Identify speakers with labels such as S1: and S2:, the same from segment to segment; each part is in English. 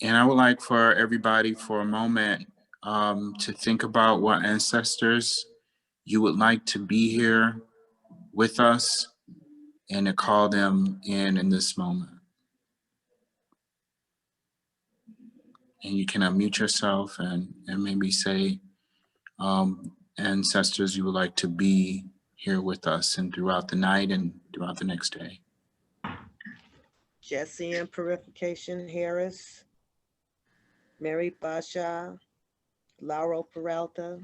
S1: And I would like for everybody for a moment to think about what ancestors you would like to be here with us and to call them in this moment. And you can unmute yourself and maybe say ancestors you would like to be here with us and throughout the night and throughout the next day.
S2: Jesse and Purification Harris, Mary Basha, Lauro Peralta,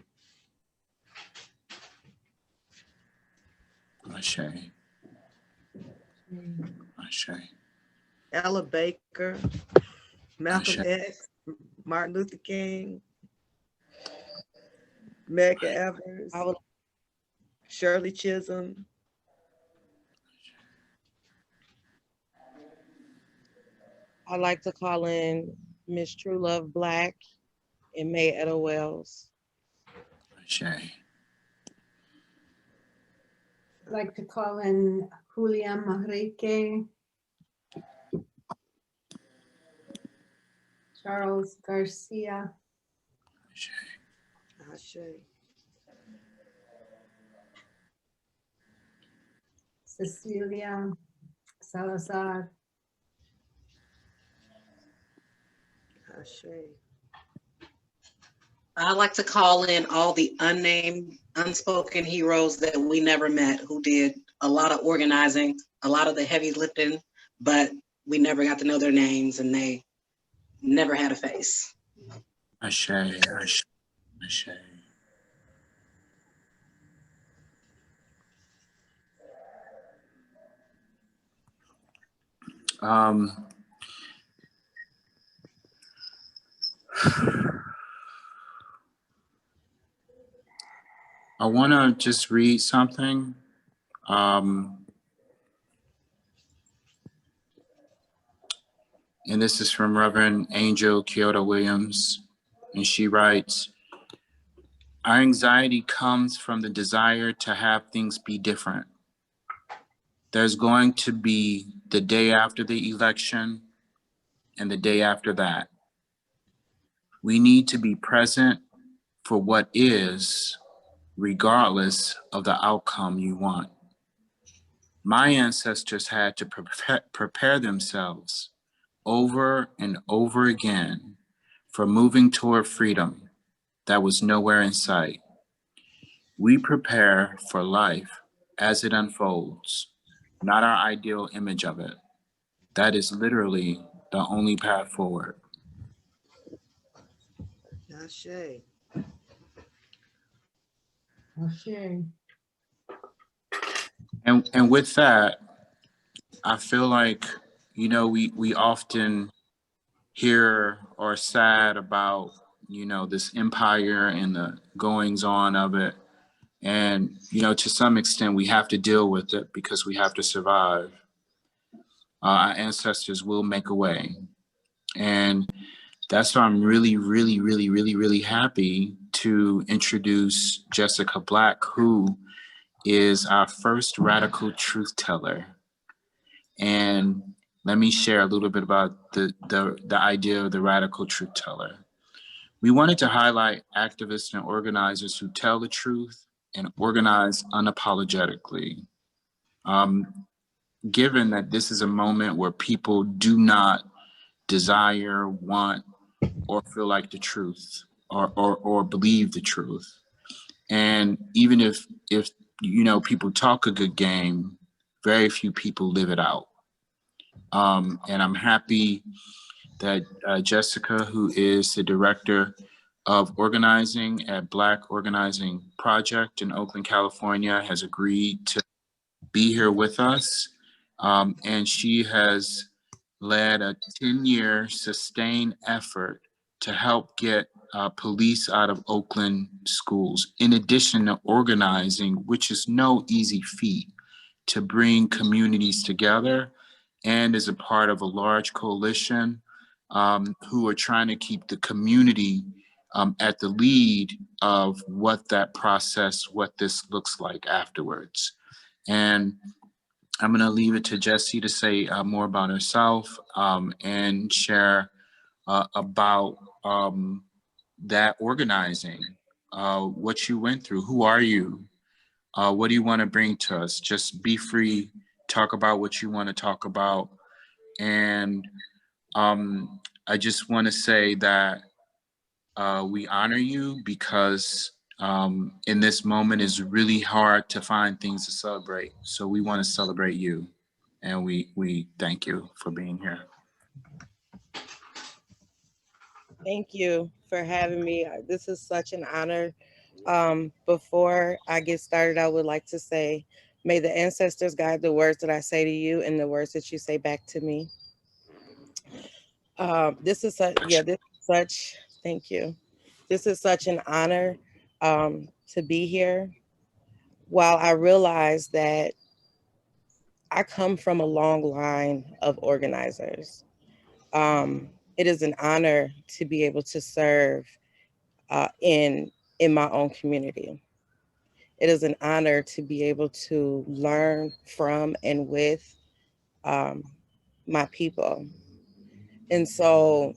S1: Ashe. Ashe.
S2: Ella Baker, Malcolm
S1: Ashe.
S2: X, Martin Luther King, Medgar Evers, Shirley Chisholm,
S3: I'd like to call in Miss True Love Black and May Etta Wells.
S1: Ashe.
S4: I'd like to call in Julia Manrique, Charles Garcia,
S1: Ashe.
S2: Ashe,
S4: Cecilia Salazar,
S2: Ashe,
S5: I'd like to call in all the unnamed, unspoken heroes that we never met who did a lot of organizing, a lot of the heavy lifting, but we never got to know their names and they never had a face.
S1: Ashe. Ashe. Ashe. I want to just read something. And this is from Reverend Angel Kyoto Williams. And she writes, our anxiety comes from the desire to have things be different. There's going to be the day after the election and the day after that. We need to be present for what is, regardless of the outcome you want. My ancestors had to prepare themselves over and over again for moving toward freedom that was nowhere in sight. We prepare for life as it unfolds, not our ideal image of it. That is literally the only path forward.
S2: Ashe.
S4: Ashe.
S1: And with that, I feel like, you know, we often hear or are sad about, you know, this empire and the goings on of it. And, you know, to some extent, we have to deal with it because we have to survive. Our ancestors will make a way. And that's why I'm really, really, really, really, really happy to introduce Jessica Black, who is our first radical truth teller. And let me share a little bit about the idea of the radical truth teller. We wanted to highlight activists and organizers who tell the truth and organize unapologetically. Given that this is a moment where people do not desire, want, or feel like the truth or believe the truth. And even if you know, people talk a good game, very few people live it out. And I'm happy that Jessica, who is the director of organizing at Black Organizing Project in Oakland, California, has agreed to be here with us. And she has led a 10-year sustained effort to help get police out of Oakland schools, in addition to organizing, which is no easy feat, to bring communities together, and is a part of a large coalition who are trying to keep the community at the lead of what that process, what this looks like afterwards. And I'm gonna leave it to Jessie to say more about herself and share about that organizing, what you went through. Who are you? What do you want to bring to us? Just be free, talk about what you want to talk about. And I just want to say that we honor you because in this moment it's really hard to find things to celebrate. So we want to celebrate you. And we thank you for being here.
S3: Thank you for having me. This is such an honor. Before I get started, I would like to say, may the ancestors guide the words that I say to you and the words that you say back to me. This is such, thank you. This is such an honor to be here. While I realize that I come from a long line of organizers, it is an honor to be able to serve in my own community. It is an honor to be able to learn from and with my people. And so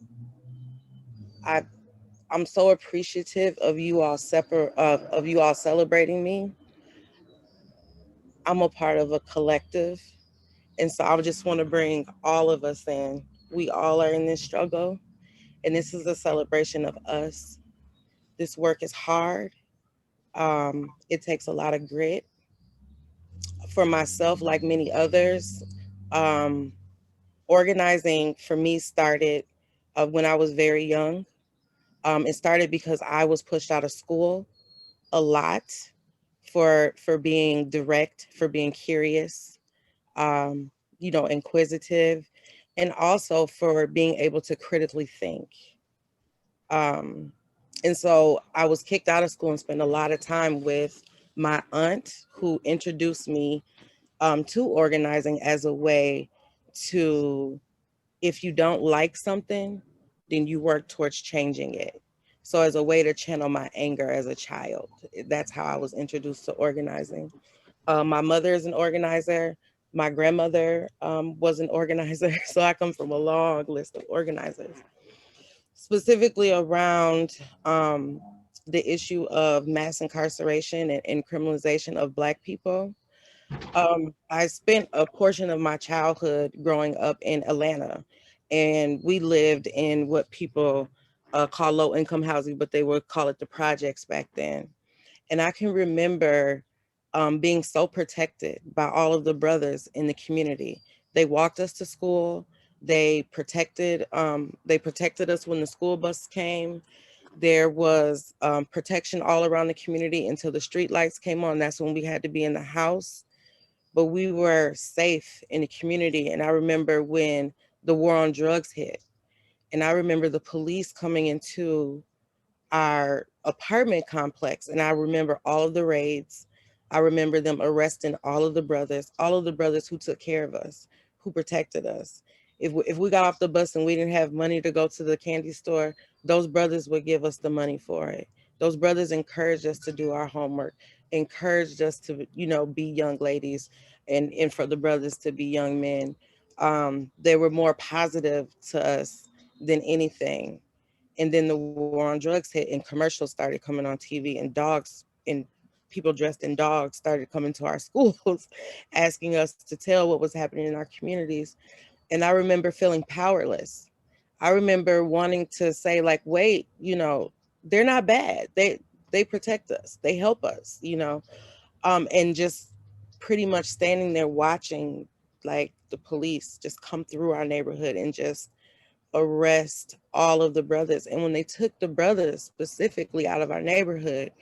S3: I'm so appreciative of you all of you all celebrating me. I'm a part of a collective. And so I just want to bring all of us in. We all are in this struggle, and this is a celebration of us. This work is hard. It takes a lot of grit. For myself, like many others, organizing for me started when I was very young. It started because I was pushed out of school a lot for being direct, for being curious, inquisitive, and also for being able to critically think. And so I was kicked out of school and spent a lot of time with my aunt, who introduced me to organizing as a way to, if you don't like something, then you work towards changing it. So as a way to channel my anger as a child, that's how I was introduced to organizing. My mother is an organizer. My grandmother was an organizer. So I come from a long list of organizers, specifically around the issue of mass incarceration and criminalization of Black people. I spent a portion of my childhood growing up in Atlanta, and we lived in what people call low income housing, but they would call it the projects back then. And I can remember being so protected by all of the brothers in the community. They walked us to school. They protected us when the school bus came. There was protection all around the community until the street lights came on. That's when we had to be in the house. But we were safe in the community. And I remember when the war on drugs hit, and I remember the police coming into our apartment complex, and I remember all of the raids. I remember them arresting all of the brothers who took care of us, who protected us. If we got off the bus and we didn't have money to go to the candy store, those brothers would give us the money for it. Those brothers encouraged us to do our homework, encouraged us to, be young ladies, and for the brothers to be young men. They were more positive to us than anything. And then the war on drugs hit, and commercials started coming on TV, and dogs and people dressed in dogs started coming to our schools, asking us to tell what was happening in our communities. And I remember feeling powerless. I remember wanting to say, like, wait, they're not bad. They protect us. They help us, and just pretty much standing there watching, like, the police just come through our neighborhood and just arrest all of the brothers. And when they took the brothers specifically out of our neighborhood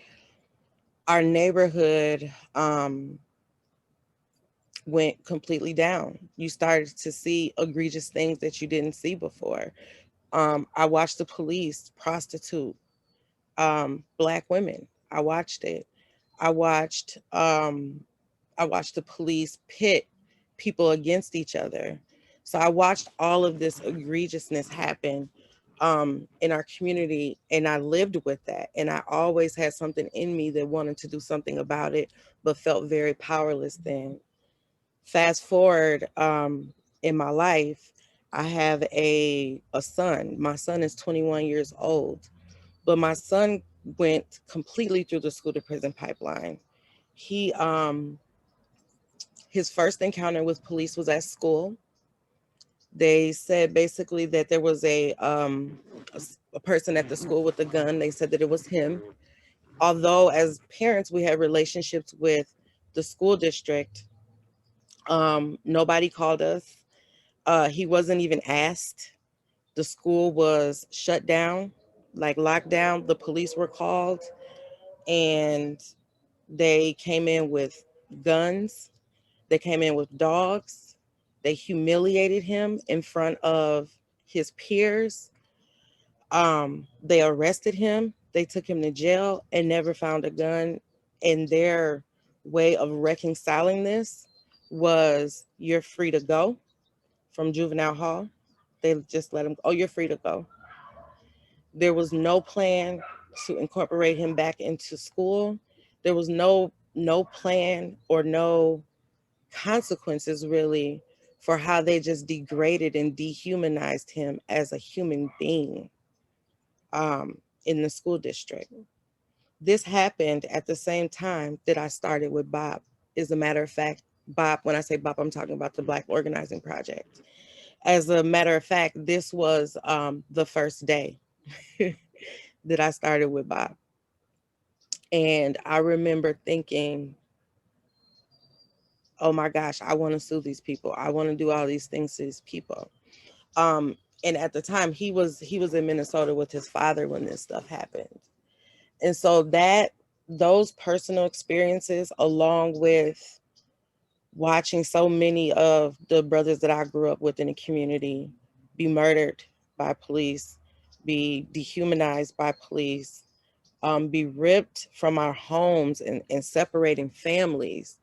S3: went completely down. You started to see egregious things that you didn't see before. I watched the police prostitute Black women. I watched it. I watched the police pit people against each other. So I watched all of this egregiousness happen in our community, and I lived with that. And I always had something in me that wanted to do something about it, but felt very powerless then. Fast forward in my life, I have a son. My son is 21 years old, but my son went completely through the school to prison pipeline. He his first encounter with police was at school. They said basically that there was a person at the school with a gun. They said that it was him. Although as parents we had relationships with the school district, nobody called us. He wasn't even asked. The school was shut down, like locked down. The police were called and they came in with guns. They came in with dogs. They humiliated him in front of his peers. They arrested him. They took him to jail and never found a gun. And their way of reconciling this was, you're free to go from juvenile hall. They just let him, oh, you're free to go. There was no plan to incorporate him back into school. There was no plan or no consequences really for how they just degraded and dehumanized him as a human being in the school district. This happened at the same time that I started with BOP. As a matter of fact, BOP, when I say BOP, I'm talking about the Black Organizing Project. As a matter of fact, this was the first day that I started with BOP. And I remember thinking, oh my gosh, I want to sue these people. I want to do all these things to these people. And at the time he was in Minnesota with his father when this stuff happened. And so those personal experiences, along with watching so many of the brothers that I grew up with in the community be murdered by police, be dehumanized by police, be ripped from our homes and separating families,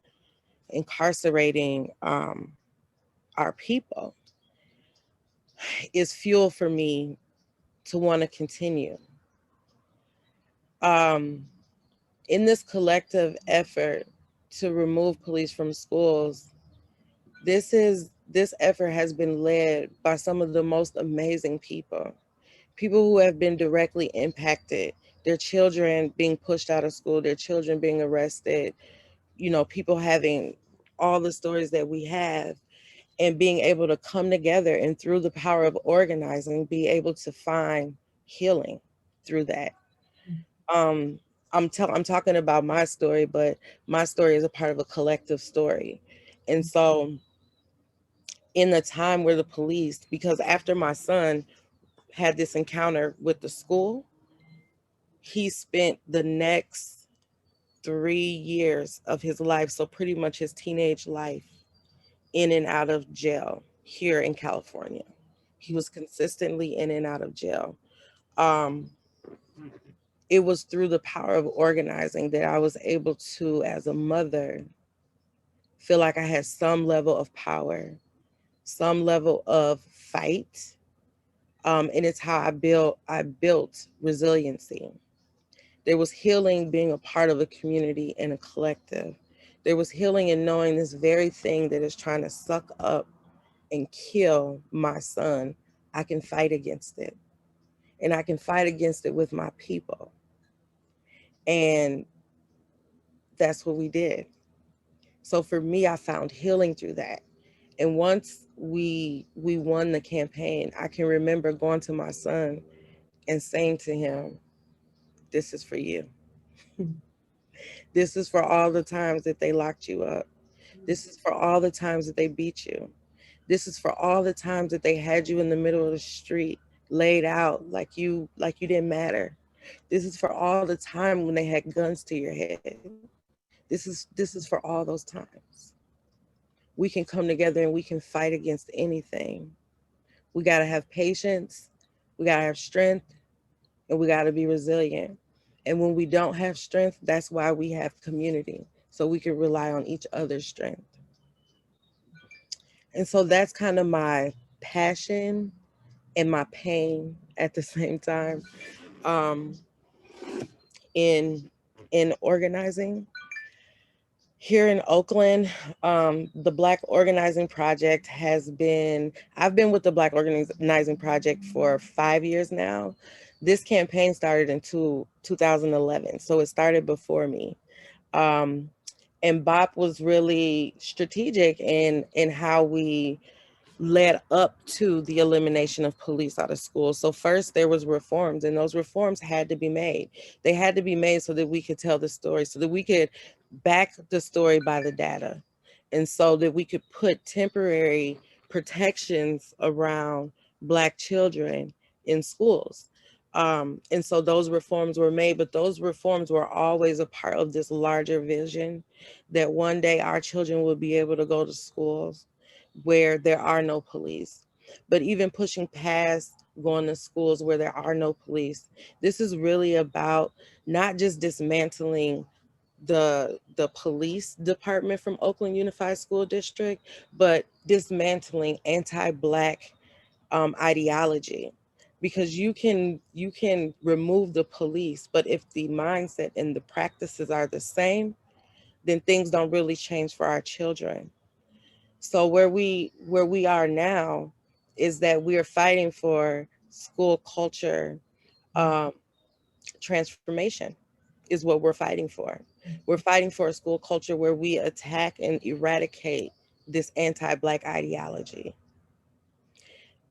S3: incarcerating our people, is fuel for me to want to continue. In this collective effort to remove police from schools, this effort has been led by some of the most amazing people who have been directly impacted, their children being pushed out of school, their children being arrested, people having all the stories that we have, and being able to come together and through the power of organizing, be able to find healing through that. I'm talking about my story, but my story is a part of a collective story. And so in the time where the police, because after my son had this encounter with the school, he spent the next 3 years of his life, so pretty much his teenage life, in and out of jail here in California. He was consistently in and out of jail. It was through the power of organizing that I was able to, as a mother, feel like I had some level of power, some level of fight. And it's how I built resiliency. There was healing being a part of a community and a collective. There was healing in knowing this very thing that is trying to suck up and kill my son, I can fight against it. And I can fight against it with my people. And that's what we did. So for me, I found healing through that. And once we won the campaign, I can remember going to my son and saying to him, this is for you. This is for all the times that they locked you up. This is for all the times that they beat you. This is for all the times that they had you in the middle of the street, laid out like you didn't matter. This is for all the time when they had guns to your head. This is for all those times. We can come together and we can fight against anything. We got to have patience. We got to have strength, and we got to be resilient. And when we don't have strength, that's why we have community, so we can rely on each other's strength. And so that's kind of my passion and my pain at the same time in organizing. Here in Oakland, the Black Organizing Project I've been with the Black Organizing Project for 5 years now. This campaign started in 2011, so it started before me. And BOP was really strategic in how we led up to the elimination of police out of schools. So first there was reforms, and those reforms had to be made. They had to be made so that we could tell the story, so that we could back the story by the data, and so that we could put temporary protections around Black children in schools. And so those reforms were made, but those reforms were always a part of this larger vision that one day our children will be able to go to schools where there are no police. But even pushing past going to schools where there are no police, this is really about not just dismantling the police department from Oakland Unified School District, but dismantling anti-Black ideology. Because you can remove the police, but if the mindset and the practices are the same, then things don't really change for our children. So where we are now is that we are fighting for school culture transformation is what we're fighting for. We're fighting for a school culture where we attack and eradicate this anti-Black ideology.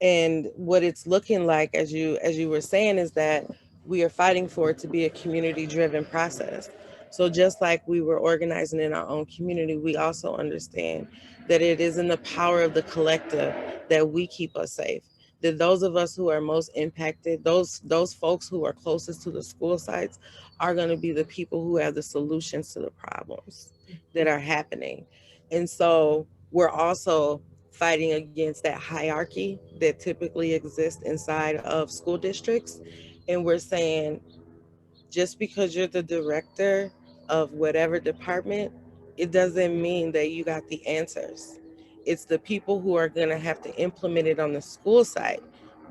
S3: And what it's looking like, as you were saying, is that we are fighting for it to be a community-driven process. So just like we were organizing in our own community, we also understand that it is in the power of the collective that we keep us safe. That those of us who are most impacted, those folks who are closest to the school sites, are going to be the people who have the solutions to the problems that are happening. And so we're also fighting against that hierarchy that typically exists inside of school districts. And we're saying, just because you're the director of whatever department, it doesn't mean that you got the answers. It's the people who are going to have to implement it on the school site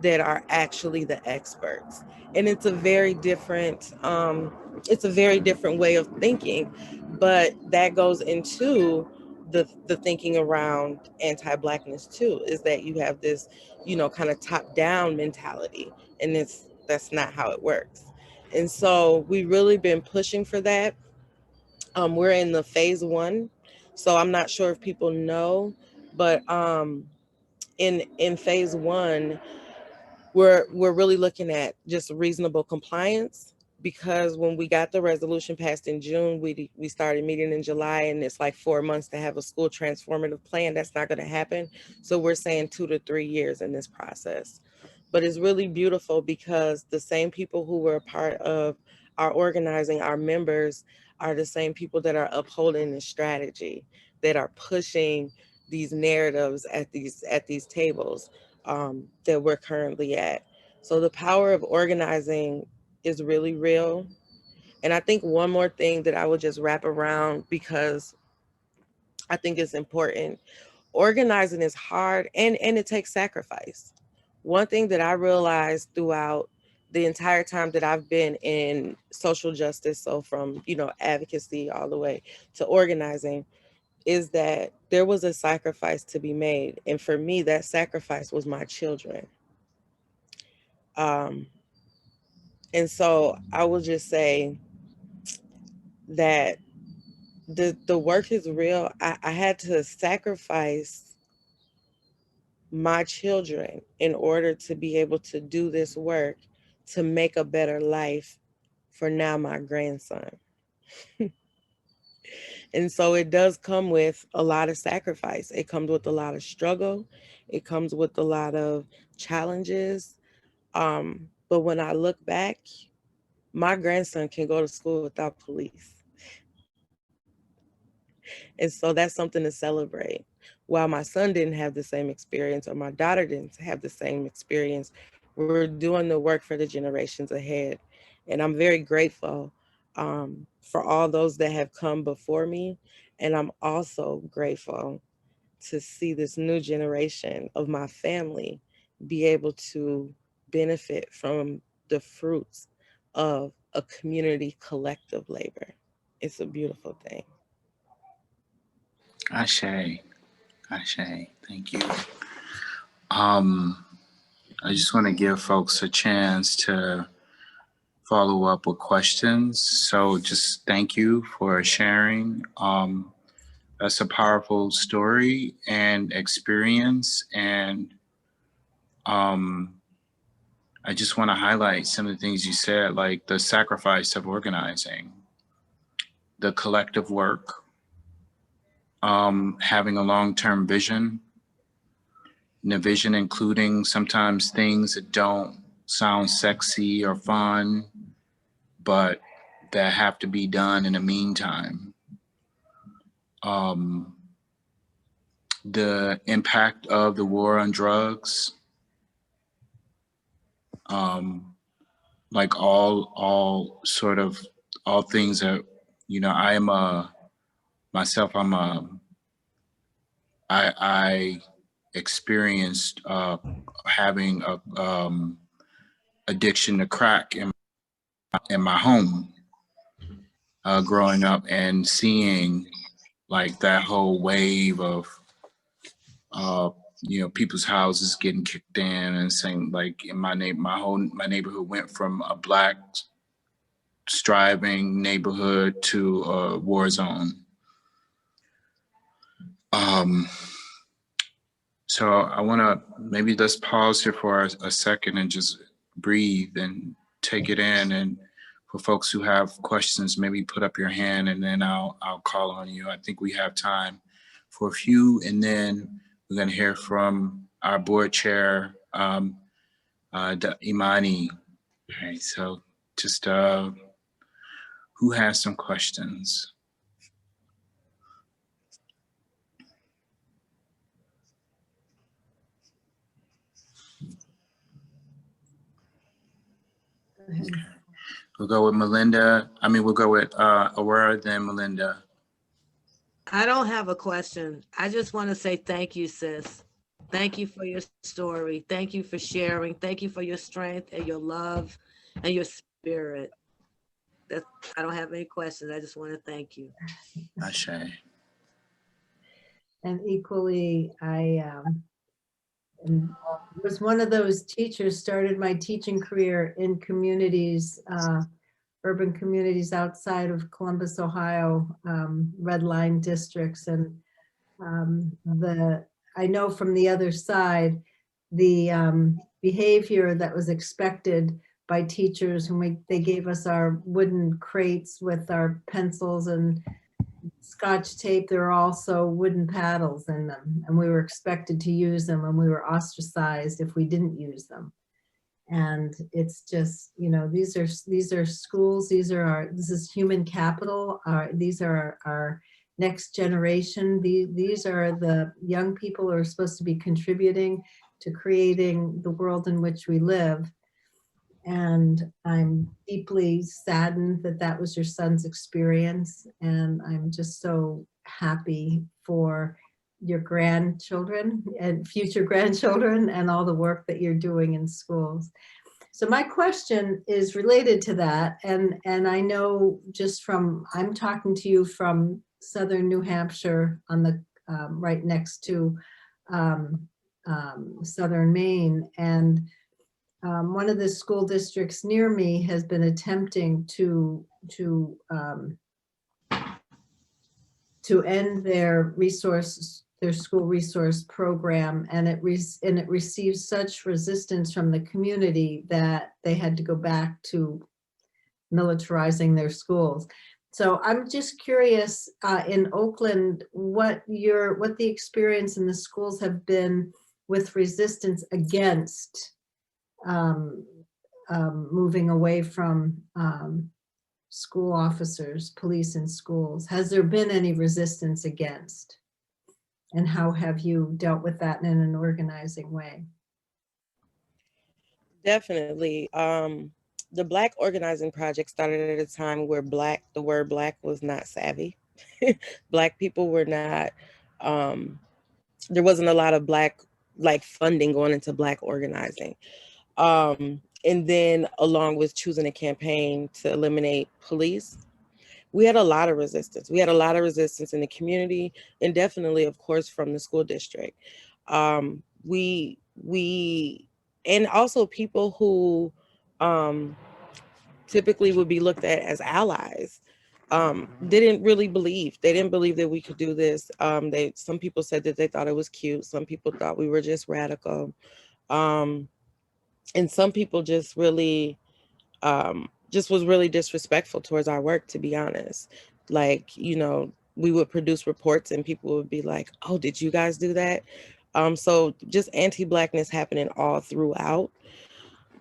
S3: that are actually the experts. And it's a very different way of thinking, but that goes into the thinking around anti-Blackness too, is that you have this, kind of top-down mentality, and that's not how it works. And so we've really been pushing for that. We're in the phase 1, so I'm not sure if people know, but in phase 1, we're really looking at just reasonable compliance, because when we got the resolution passed in June, we started meeting in July, and it's like 4 months to have a school transformative plan. That's not going to happen. So we're saying 2 to 3 years in this process. But it's really beautiful because the same people who were a part of our organizing, our members, are the same people that are upholding the strategy, that are pushing these narratives at these tables that we're currently at. So the power of organizing is really real. And I think one more thing that I would just wrap around, because I think it's important. Organizing is hard, and it takes sacrifice. One thing that I realized throughout the entire time that I've been in social justice, so from, advocacy all the way to organizing, is that there was a sacrifice to be made. And for me, that sacrifice was my children. And so I will just say that the work is real. I had to sacrifice my children in order to be able to do this work, to make a better life for now my grandson. And so it does come with a lot of sacrifice. It comes with a lot of struggle. It comes with a lot of challenges. But when I look back, my grandson can go to school without police. And so that's something to celebrate. While my son didn't have the same experience, or my daughter didn't have the same experience, we're doing the work for the generations ahead. And I'm very grateful for all those that have come before me. And I'm also grateful to see this new generation of my family be able to benefit from the fruits of a community collective labor. It's a beautiful thing.
S1: Ashe. Thank you. I just want to give folks a chance to follow up with questions. So just thank you for sharing. That's a powerful story and experience. And I just want to highlight some of the things you said, like the sacrifice of organizing, the collective work, having a long-term vision, and a vision including sometimes things that don't sound sexy or fun, but that have to be done in the meantime. The impact of the war on drugs, like all sort of all things that, you know, I experienced having a addiction to crack in my home growing up, and seeing like that whole wave of you know, people's houses getting kicked in, and saying like in my neighborhood went from a Black striving neighborhood to a war zone. So I want to maybe let's pause here for a second and just breathe and take it in. And for folks who have questions, maybe put up your hand and then I'll call on you. I think we have time for a few, and then we're going to hear from our board chair, Imani. All right, so just who has some questions? We'll go with Melinda. We'll go with Aurora, then Melinda.
S2: I don't have a question. I just want to say thank you, sis. Thank you for your story. Thank you for sharing. Thank you for your strength and your love and your spirit. I don't have any questions. I just want to thank you.
S1: Ashe.
S4: And equally, I was one of those teachers, started my teaching career in communities, urban communities outside of Columbus, Ohio, red line districts. And I know from the other side, the behavior that was expected by teachers when they gave us our wooden crates with our pencils and Scotch tape. There were also wooden paddles in them, and we were expected to use them, and we were ostracized if we didn't use them. And it's just, you know, these are schools, this is human capital, these are our next generation. These are the young people who are supposed to be contributing to creating the world in which we live. And I'm deeply saddened that that was your son's experience. And I'm just so happy for your grandchildren and future grandchildren and all the work that you're doing in schools. So my question is related to that. And I know just I'm talking to you from Southern New Hampshire on the right next to Southern Maine. And one of the school districts near me has been attempting to end their school resource program, and it received such resistance from the community that they had to go back to militarizing their schools. So I'm just curious, in Oakland, what the experience in the schools have been with resistance against moving away from school officers, police in schools. Has there been any resistance against? And how have you dealt with that in an organizing way?
S3: Definitely. The Black Organizing Project started at a time where the word Black was not savvy. Black people were not, there wasn't a lot of Black funding going into Black organizing. And then along with choosing a campaign to eliminate police, we had a lot of resistance. We had a lot of resistance in the community, and definitely, of course, from the school district. And also people who typically would be looked at as allies didn't really believe. They didn't believe that we could do this. Some people said that they thought it was cute. Some people thought we were just radical. And some people just really just was really disrespectful towards our work, to be honest. Like, you know, we would produce reports and people would be like, oh, did you guys do that? So just anti-Blackness happening all throughout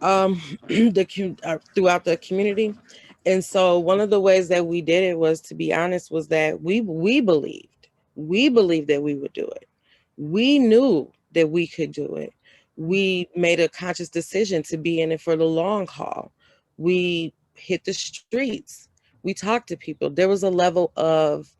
S3: throughout the community. And so one of the ways that we did it was, to be honest, was that we believed that we would do it. We knew that we could do it. We made a conscious decision to be in it for the long haul. We hit the streets. We talked to people. There was a level of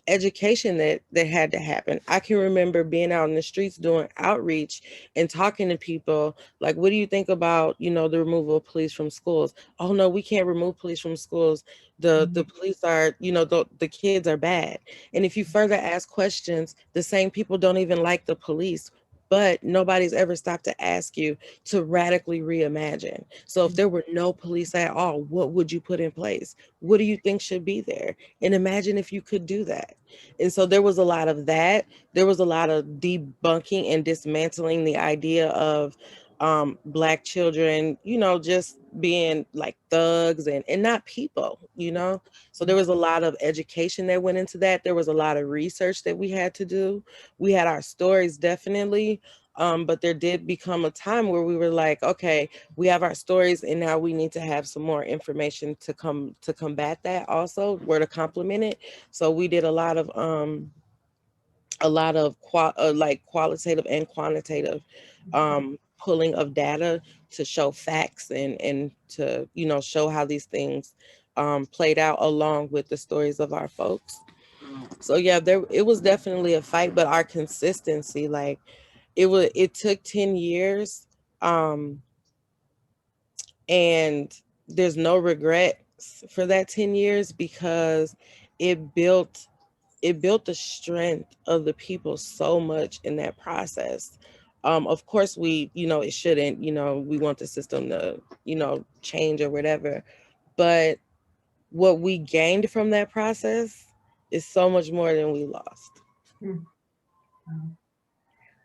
S3: education that had to happen. I can remember being out in the streets doing outreach and talking to people like, what do you think about, you know, the removal of police from schools? Oh no, we can't remove police from schools. The police are, you know, the kids are bad. And if you further ask questions, the same people don't even like the police, but nobody's ever stopped to ask you to radically reimagine. So if there were no police at all, what would you put in place? What do you think should be there? And imagine if you could do that. And so there was a lot of that. There was a lot of debunking and dismantling the idea of Black children, you know, just being like thugs and not people, you know? So there was a lot of education that went into that. There was a lot of research that we had to do. We had our stories, definitely. But there did become a time where we were like, okay, we have our stories and now we need to have some more information to combat that also, where to complement it. So we did a lot of qualitative and quantitative pulling of data to show facts and to, you know, show how these things played out along with the stories of our folks. So yeah, it was definitely a fight, but our consistency, like it took 10 years and there's no regrets for that 10 years because it built the strength of the people so much in that process. Of course, we, you know, it shouldn't, you know, we want the system to, you know, change or whatever. But what we gained from that process is so much more than we lost.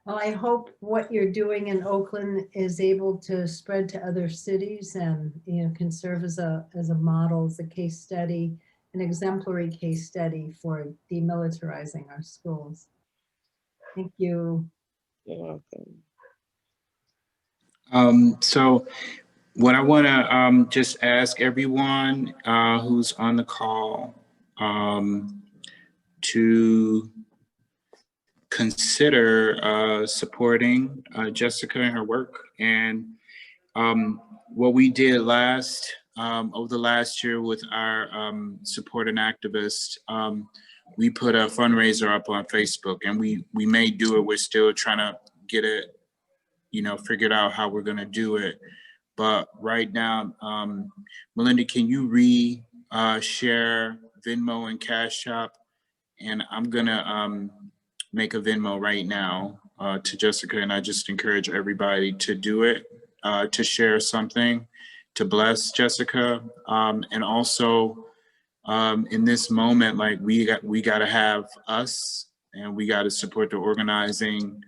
S4: Well, I hope what you're doing in Oakland is able to spread to other cities and, you know, can serve as a model, as a case study, an exemplary case study for demilitarizing our schools. Thank you.
S3: You're welcome.
S1: So what I want to just ask everyone who's on the call to consider supporting Jessica and her work. And what we did over the last year with our support and activists, we put a fundraiser up on Facebook, and we may do it. We're still trying to get it, you know, figured out how we're going to do it. But right now, Melinda, can you share Venmo and Cash App? And I'm going to make a Venmo right now to Jessica, and I just encourage everybody to do it, to share something to bless Jessica. And also in this moment, like we got to have us, and we got to support the organizing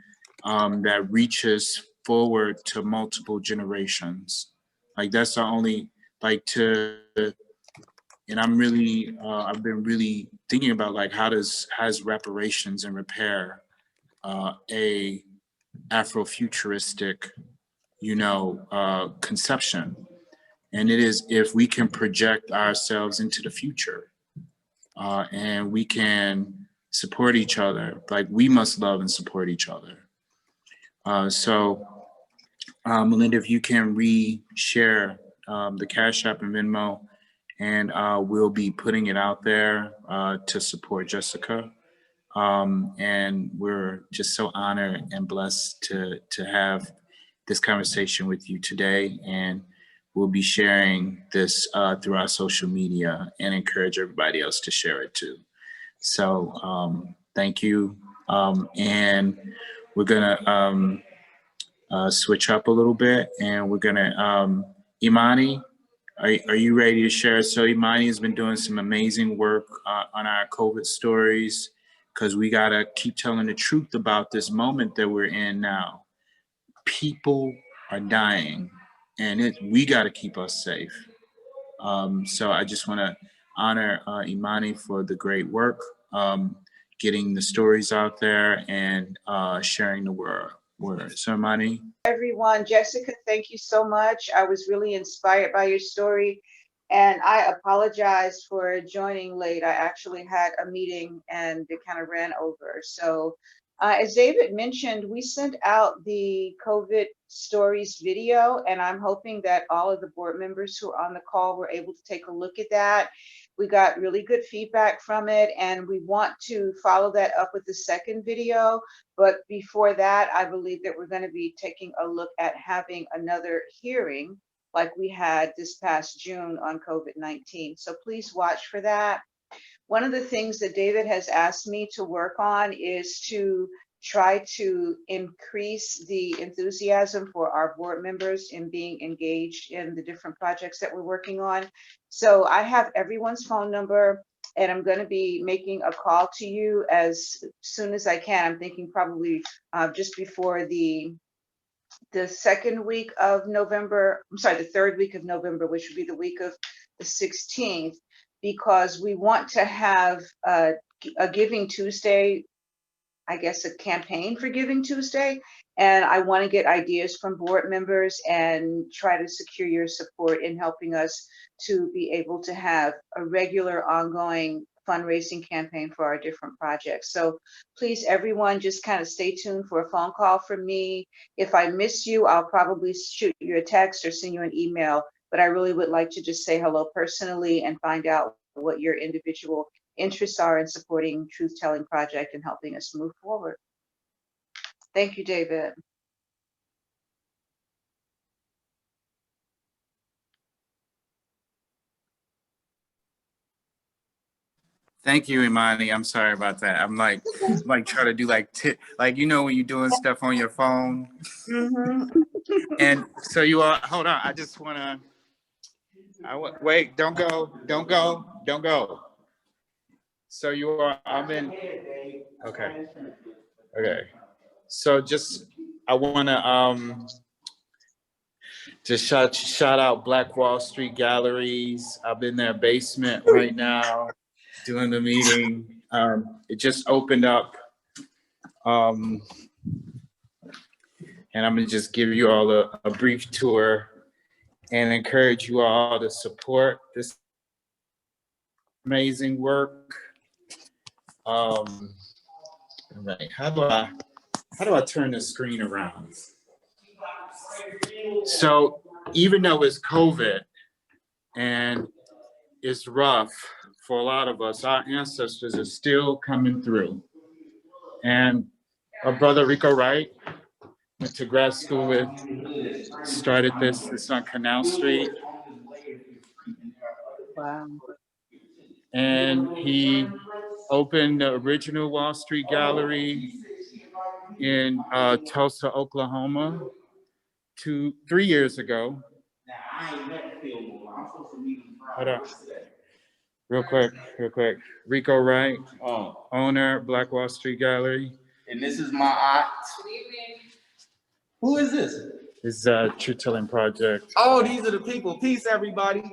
S1: that reaches forward to multiple generations. Like that's the only, like and I'm really, I've been really thinking about like has reparations and repair a Afrofuturistic, you know, conception. And it is if we can project ourselves into the future and we can support each other, like we must love and support each other. So Melinda, if you can re-share the Cash App and Venmo, and we'll be putting it out there to support Jessica. And we're just so honored and blessed to have this conversation with you today. And we'll be sharing this through our social media and encourage everybody else to share it too. So thank you. And we're gonna switch up a little bit, and we're gonna, Imani, are you ready to share? So Imani has been doing some amazing work on our COVID stories, because we gotta keep telling the truth about this moment that we're in now. People are dying, and we gotta keep us safe. So I just wanna honor Imani for the great work, getting the stories out there and sharing the word. So Imani.
S6: Everyone, Jessica, thank you so much. I was really inspired by your story, and I apologize for joining late. I actually had a meeting and it kind of ran over. So as David mentioned, we sent out the COVID stories video, and I'm hoping that all of the board members who are on the call were able to take a look at that. We got really good feedback from it, and we want to follow that up with the second video. But before that, I believe that we're going to be taking a look at having another hearing like we had this past June on COVID-19. So please watch for that. One of the things that David has asked me to work on is to try to increase the enthusiasm for our board members in being engaged in the different projects that we're working on. So I have everyone's phone number, and I'm going to be making a call to you as soon as I can. I'm thinking probably just before the second week of November, I'm sorry, the third week of November, which would be the week of the 16th, because we want to have a Giving Tuesday, I guess, a campaign for Giving Tuesday. And I want to get ideas from board members and try to secure your support in helping us to be able to have a regular ongoing fundraising campaign for our different projects. So please, everyone, just kind of stay tuned for a phone call from me. If I miss you, I'll probably shoot you a text or send you an email, but I really would like to just say hello personally and find out what your individual interests are in supporting Truth Telling Project and helping us move forward. Thank you, David.
S1: Thank you, Imani. I'm sorry about that. I'm like trying to do like you know when you're doing stuff on your phone.
S6: Mm-hmm.
S1: And so you all, hold on. I just wanna. Wait. Don't go. Don't go. Don't go. So you are. I'm in. Okay. Okay. So just I wanna just shout out Black Wall Street Galleries. I'm in their basement right now, doing the meeting. It just opened up, and I'm gonna just give you all a brief tour and encourage you all to support this amazing work. Right. How do I turn the screen around? So even though it's COVID and it's rough for a lot of us, our ancestors are still coming through. And our brother Rico Wright went to grad school with, started this on Canal Street.
S6: Wow.
S1: And he opened the original Wall Street Gallery in Tulsa, Oklahoma, 3 years ago. Hold on. Real quick. Rico Wright, owner, Black Wall Street Gallery.
S7: And this is my aunt. Who is this?
S1: This is Truth Telling Project.
S7: Oh, these are the people. Peace, everybody.